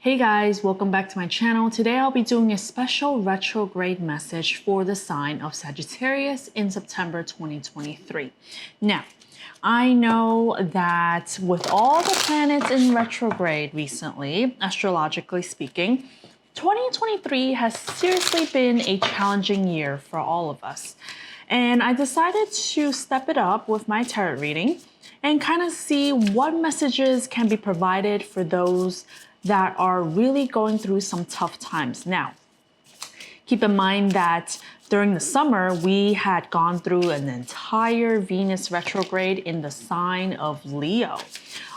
Hey guys, welcome back to my channel. Today I'll be doing a special retrograde message for the sign of Sagittarius in September 2023. Now, I know that with all the planets in retrograde recently, astrologically speaking, 2023 has seriously been a challenging year for all of us. And I decided to step it up with my tarot reading and kind of see what messages can be provided for those that are really going through some tough times. Now, keep in mind that during the summer, we had gone through an entire Venus retrograde in the sign of Leo.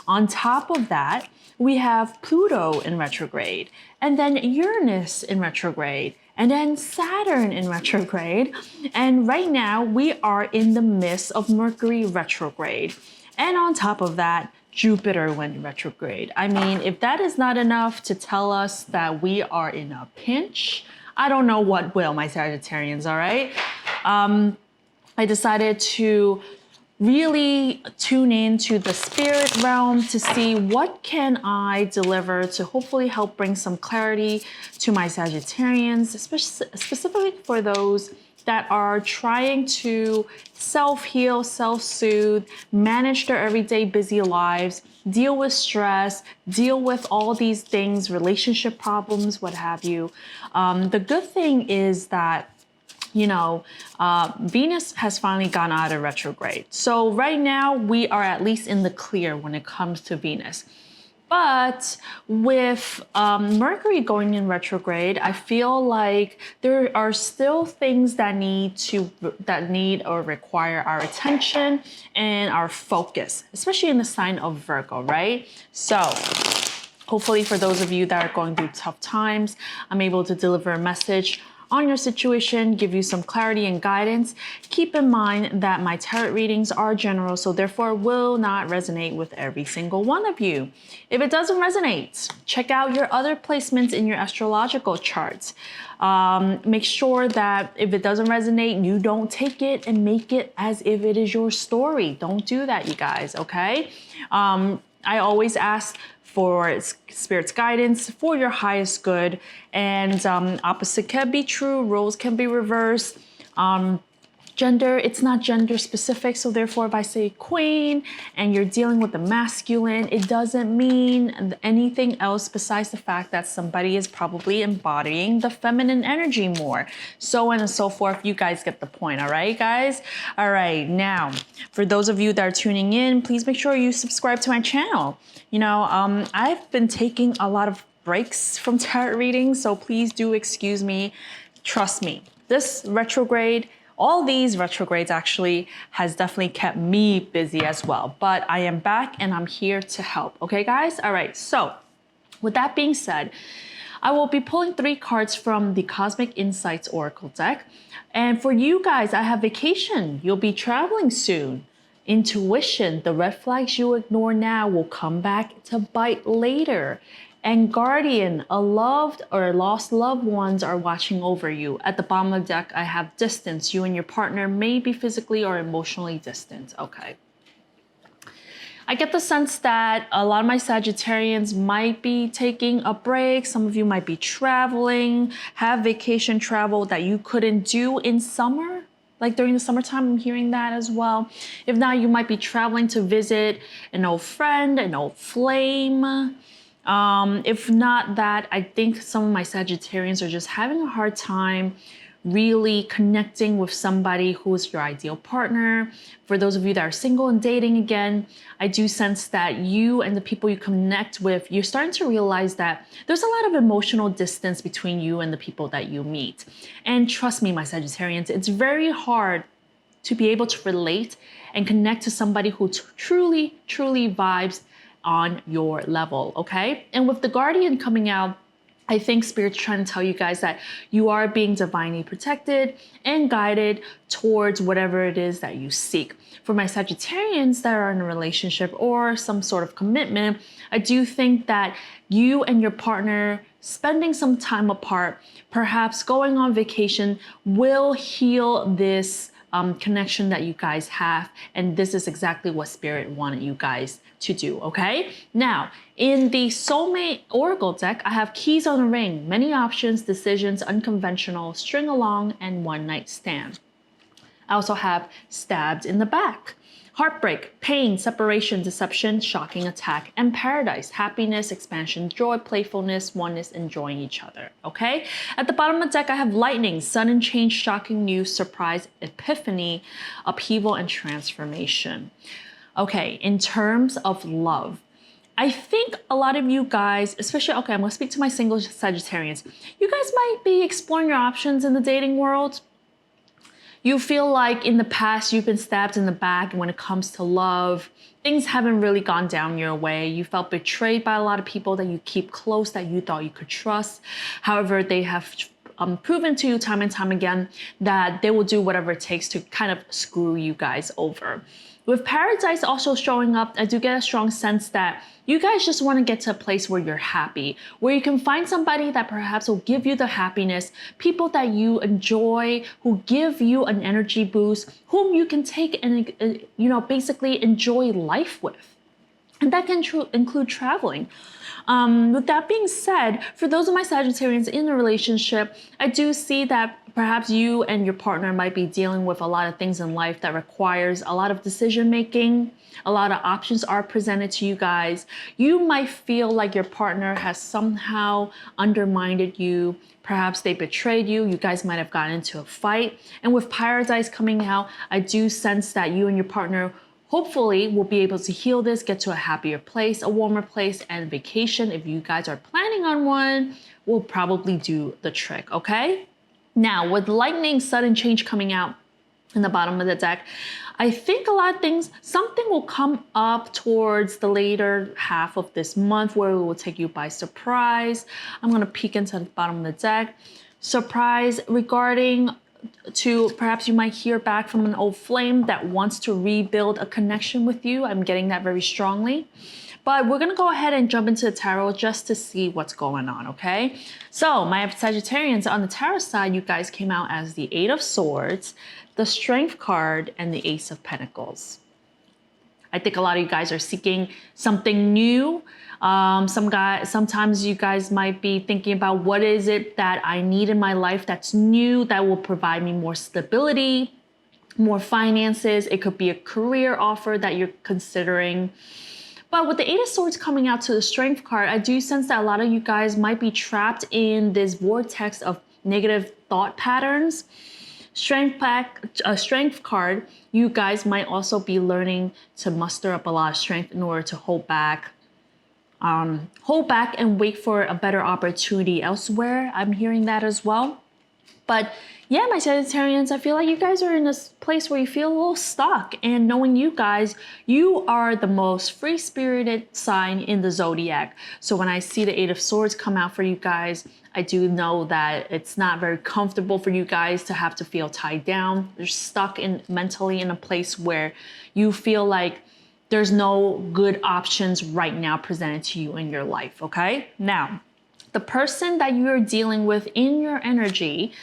On top of that, we have Pluto in retrograde, and then Uranus in retrograde, and then Saturn in retrograde. And right now, we are in the midst of Mercury retrograde. And on top of that, Jupiter went retrograde. I mean, if that is not enough to tell us that we are in a pinch, I don't know what will, my Sagittarians, all right? I decided to really tune into the spirit realm to see what can I deliver to hopefully help bring some clarity to my Sagittarians, specifically for those that are trying to self-heal, self-soothe, manage their everyday busy lives, deal with stress, deal with all these things, relationship problems, what have you. The good thing is that Venus has finally gone out of retrograde. So right now we are at least in the clear when it comes to Venus. But with Mercury going in retrograde, I feel like there are still things that need or require our attention and our focus, especially in the sign of Virgo, right? So hopefully for those of you that are going through tough times, I'm able to deliver a message on your situation, give you some clarity and guidance. Keep in mind that my tarot readings are general, so therefore will not resonate with every single one of you. If it doesn't resonate, check out your other placements in your astrological charts. Make sure that if it doesn't resonate, you don't take it and make it as if it is your story. Don't do that, you guys, okay? I always ask for Spirit's guidance for your highest good, and opposite can be true, roles can be reversed. Gender, it's not gender specific, so therefore if I say queen and you're dealing with the masculine, it doesn't mean anything else besides the fact that somebody is probably embodying the feminine energy more. So on and so forth. You guys get the point, all right, guys? All right, now, for those of you that are tuning in, please make sure you subscribe to my channel. I've been taking a lot of breaks from tarot readings, so please do excuse me. Trust me, this retrograde, all these retrogrades actually has definitely kept me busy as well. But I am back and I'm here to help. Okay, guys? All right. So with that being said, I will be pulling 3 cards from the Cosmic Insights Oracle deck. And for you guys, I have vacation. You'll be traveling soon. Intuition, the red flags you ignore now will come back to bite later. And Guardian, a loved or lost loved ones are watching over you. At the bottom of the deck, I have distance. You and your partner may be physically or emotionally distant. Okay. I get the sense that a lot of my Sagittarians might be taking a break. Some of you might be traveling, have vacation travel that you couldn't do in summer. Like during the summertime, I'm hearing that as well. If not, you might be traveling to visit an old friend, an old flame. If not that, I think some of my Sagittarians are just having a hard time really connecting with somebody who is your ideal partner. For those of you that are single and dating again, I do sense that you and the people you connect with, you're starting to realize that there's a lot of emotional distance between you and the people that you meet. And trust me, my Sagittarians, it's very hard to be able to relate and connect to somebody who truly, truly vibes on your level, okay? And with the Guardian coming out, I think Spirit's trying to tell you guys that you are being divinely protected and guided towards whatever it is that you seek. For my Sagittarians that are in a relationship or some sort of commitment, I do think that you and your partner spending some time apart, perhaps going on vacation, will heal this connection that you guys have. And this is exactly what Spirit wanted you guys to do, okay? Now, in the Soulmate Oracle deck, I have Keys on the Ring, many options, decisions, unconventional, string along, and one night stand. I also have Stabbed in the Back, heartbreak, pain, separation, deception, shocking attack, and paradise, happiness, expansion, joy, playfulness, oneness, enjoying each other, okay? At the bottom of the deck, I have lightning, sudden change, shocking news, surprise, epiphany, upheaval, and transformation. Okay, in terms of love, I think a lot of you guys, especially, okay, I'm gonna speak to my single Sagittarians. You guys might be exploring your options in the dating world. You feel like in the past you've been stabbed in the back when it comes to love. Things haven't really gone down your way. You felt betrayed by a lot of people that you keep close, that you thought you could trust. However, they have proven to you time and time again that they will do whatever it takes to kind of screw you guys over. With Paradise also showing up, I do get a strong sense that you guys just want to get to a place where you're happy, where you can find somebody that perhaps will give you the happiness, people that you enjoy, who give you an energy boost, whom you can take and, basically enjoy life with. And that can include traveling. With that being said, for those of my Sagittarians in a relationship, I do see that perhaps you and your partner might be dealing with a lot of things in life that requires a lot of decision making. A lot of options are presented to you guys. You might feel like your partner has somehow undermined you. Perhaps they betrayed you. You guys might have gotten into a fight. And with Paradise coming out, I do sense that you and your partner hopefully we'll be able to heal this, get to a happier place, a warmer place, and vacation, if you guys are planning on one, will probably do the trick, okay? Now, with lightning, sudden change coming out in the bottom of the deck, I think a lot of things, something will come up towards the later half of this month where it will take you by surprise. I'm gonna peek into the bottom of the deck. Surprise regarding to perhaps you might hear back from an old flame that wants to rebuild a connection with you. I'm getting that very strongly. But we're gonna go ahead and jump into the tarot just to see what's going on, okay? So my Sagittarians, on the tarot side, you guys came out as the Eight of Swords, the Strength card, and the Ace of Pentacles. I think a lot of you guys are seeking something new. Sometimes you guys might be thinking about what is it that I need in my life that's new, that will provide me more stability, more finances. It could be a career offer that you're considering. But with the Eight of Swords coming out to the Strength card, I do sense that a lot of you guys might be trapped in this vortex of negative thought patterns. Strength card, you guys might also be learning to muster up a lot of strength in order to hold back and wait for a better opportunity elsewhere. I'm hearing that as well. But yeah, my Sagittarians, I feel like you guys are in this place where you feel a little stuck. And knowing you guys, you are the most free-spirited sign in the zodiac. So when I see the Eight of Swords come out for you guys, I do know that it's not very comfortable for you guys to have to feel tied down. You're stuck mentally in a place where you feel like there's no good options right now presented to you in your life, okay? Now, the person that you're dealing with in your energy,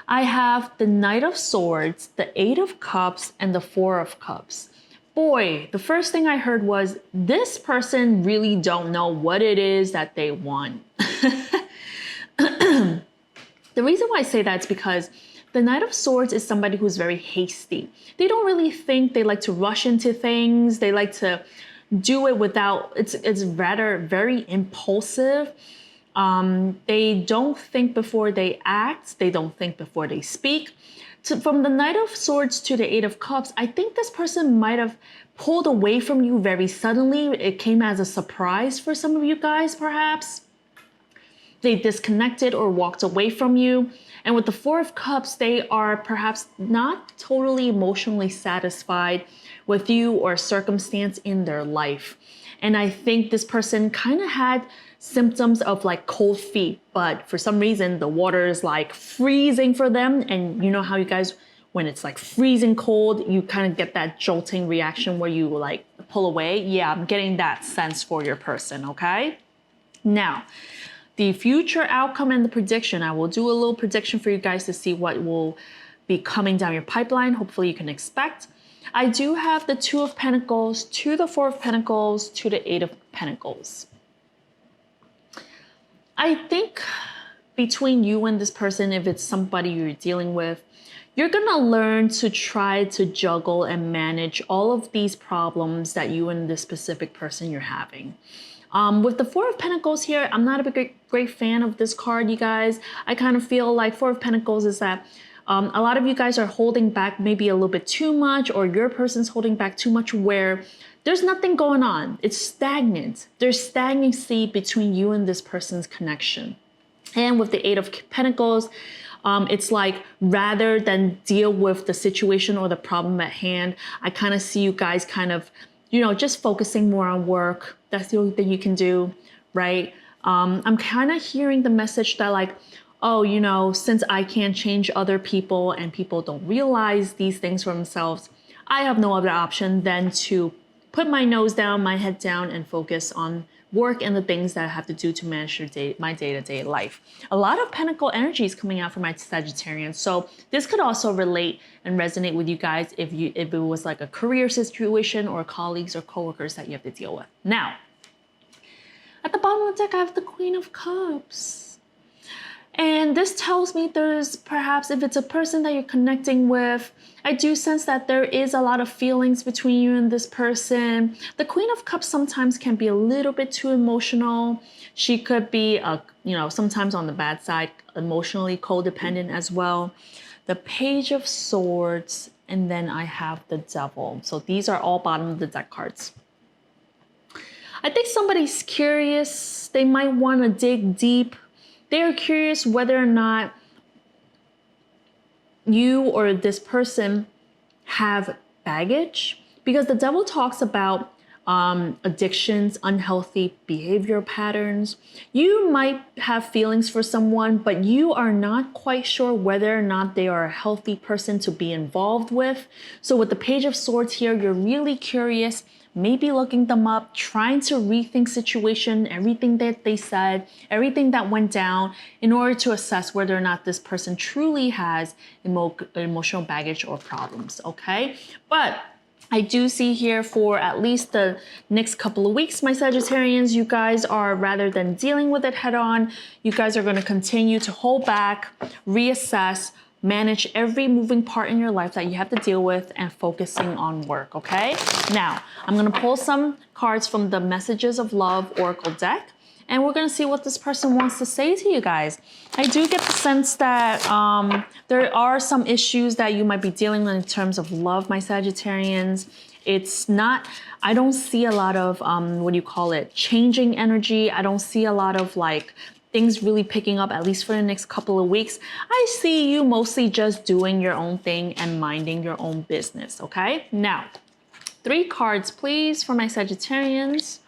I have the Knight of Swords, the Eight of Cups, and the Four of Cups. Boy, the first thing I heard was, this person really don't know what it is that they want. The reason why I say that is because the Knight of Swords is somebody who's very hasty. They don't really think, they like to rush into things. They like to do it without, it's rather very impulsive. They don't think before they act. They don't think before they speak. From the Knight of Swords to the Eight of Cups, I think this person might have pulled away from you very suddenly. It came as a surprise for some of you guys, perhaps. They disconnected or walked away from you. And with the Four of Cups, they are perhaps not totally emotionally satisfied with you or a circumstance in their life. And I think this person kind of had symptoms of like cold feet, but for some reason the water is like freezing for them. And you know how you guys, when it's like freezing cold, you kind of get that jolting reaction where you like pull away. Yeah, I'm getting that sense for your person, okay? Now, the future outcome and the prediction. I will do a little prediction for you guys to see what will be coming down your pipeline. Hopefully you can expect. I do have the Two of Pentacles to the Four of Pentacles to the Eight of Pentacles. I think between you and this person, if it's somebody you're dealing with, you're gonna learn to try to juggle and manage all of these problems that you and this specific person you're having. With the Four of Pentacles here, I'm not a great fan of this card, you guys. I kind of feel like Four of Pentacles is that a lot of you guys are holding back maybe a little bit too much, or your person's holding back too much where there's nothing going on. It's stagnant. There's stagnancy between you and this person's connection. And with the Eight of Pentacles, it's like rather than deal with the situation or the problem at hand, I kind of see you guys kind of, just focusing more on work. That's the only thing you can do, right? I'm kind of hearing the message that like, oh, since I can't change other people and people don't realize these things for themselves, I have no other option than to put my nose down, my head down, and focus on work and the things that I have to do to manage my day-to-day life. A lot of Pentacle energy is coming out for my Sagittarians. So this could also relate and resonate with you guys if it was like a career situation or colleagues or coworkers that you have to deal with. Now, at the bottom of the deck, I have the Queen of Cups. And this tells me there's perhaps, if it's a person that you're connecting with, I do sense that there is a lot of feelings between you and this person. The Queen of Cups sometimes can be a little bit too emotional. She could be, sometimes on the bad side, emotionally codependent as well. The Page of Swords, and then I have the Devil. So these are all bottom of the deck cards. I think somebody's curious. They might want to dig deep. They're curious whether or not you or this person have baggage, because the Devil talks about addictions, unhealthy behavior patterns. You might have feelings for someone, but you are not quite sure whether or not they are a healthy person to be involved with. So with the Page of Swords here, you're really curious, maybe looking them up, trying to rethink situation, everything that they said, everything that went down, in order to assess whether or not this person truly has emotional baggage or problems, okay? But I do see here for at least the next couple of weeks, my Sagittarians, you guys are, rather than dealing with it head on, you guys are going to continue to hold back, reassess, manage every moving part in your life that you have to deal with, and focusing on work, okay? Now, I'm going to pull some cards from the Messages of Love Oracle deck, and we're going to see what this person wants to say to you guys. I do get the sense that there are some issues that you might be dealing with in terms of love, my Sagittarians. It's not, I don't see a lot of, changing energy. I don't see a lot of like things really picking up, at least for the next couple of weeks. I see you mostly just doing your own thing and minding your own business, okay? Now, 3 cards, please, for my Sagittarians.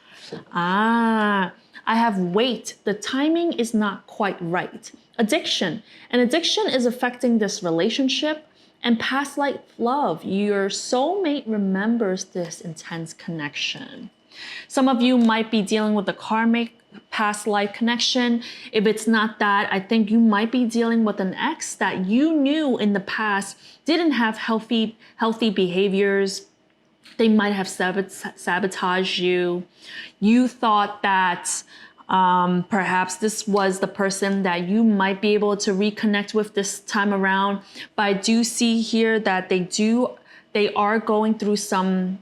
I have Wait. The timing is not quite right. Addiction. And addiction is affecting this relationship and past life love. Your soulmate remembers this intense connection. Some of you might be dealing with a karmic past life connection. If it's not that, I think you might be dealing with an ex that you knew in the past didn't have healthy behaviors. They might have sabotaged you. You thought that perhaps this was the person that you might be able to reconnect with this time around. But I do see here that they are going through some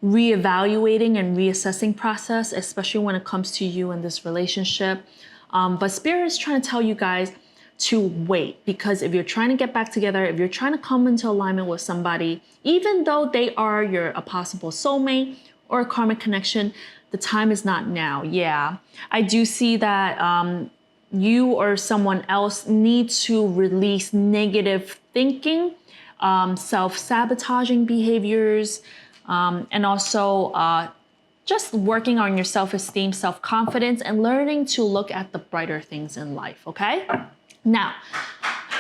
reevaluating and reassessing process, especially when it comes to you and this relationship. But Spirit is trying to tell you guys to wait, because if you're trying to get back together, if you're trying to come into alignment with somebody, even though they are a possible soulmate or a karmic connection, the time is not now. Yeah, I do see that you or someone else need to release negative thinking, self-sabotaging behaviors, and also just working on your self-esteem, self-confidence, and learning to look at the brighter things in life, okay? Now,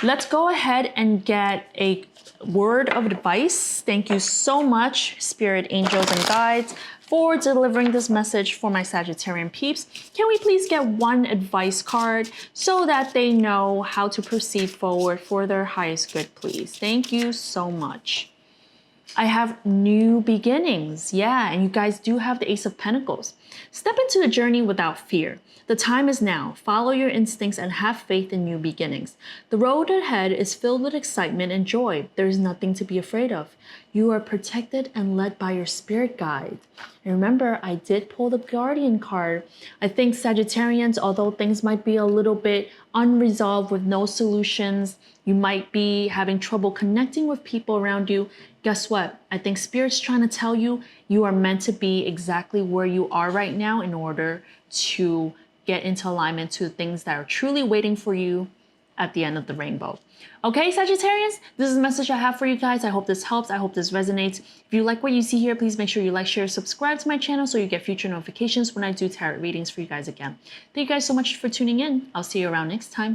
let's go ahead and get a word of advice. Thank you so much, Spirit, Angels, and Guides, for delivering this message for my Sagittarian peeps. Can we please get one advice card so that they know how to proceed forward for their highest good, please? Thank you so much. I have new beginnings. Yeah, and you guys do have the Ace of Pentacles. Step into the journey without fear. The time is now. Follow your instincts and have faith in new beginnings. The road ahead is filled with excitement and joy. There is nothing to be afraid of. You are protected and led by your spirit guide. And remember, I did pull the Guardian card. I think Sagittarians, although things might be a little bit unresolved with no solutions, you might be having trouble connecting with people around you. Guess what? I think Spirit's trying to tell you you are meant to be exactly where you are right now in order to get into alignment to things that are truly waiting for you at the end of the rainbow. Okay, Sagittarians, this is the message I have for you guys. I hope this helps. I hope this resonates. If you like what you see here, please make sure you like, share, subscribe to my channel so you get future notifications when I do tarot readings for you guys again. Thank you guys so much for tuning in. I'll see you around next time.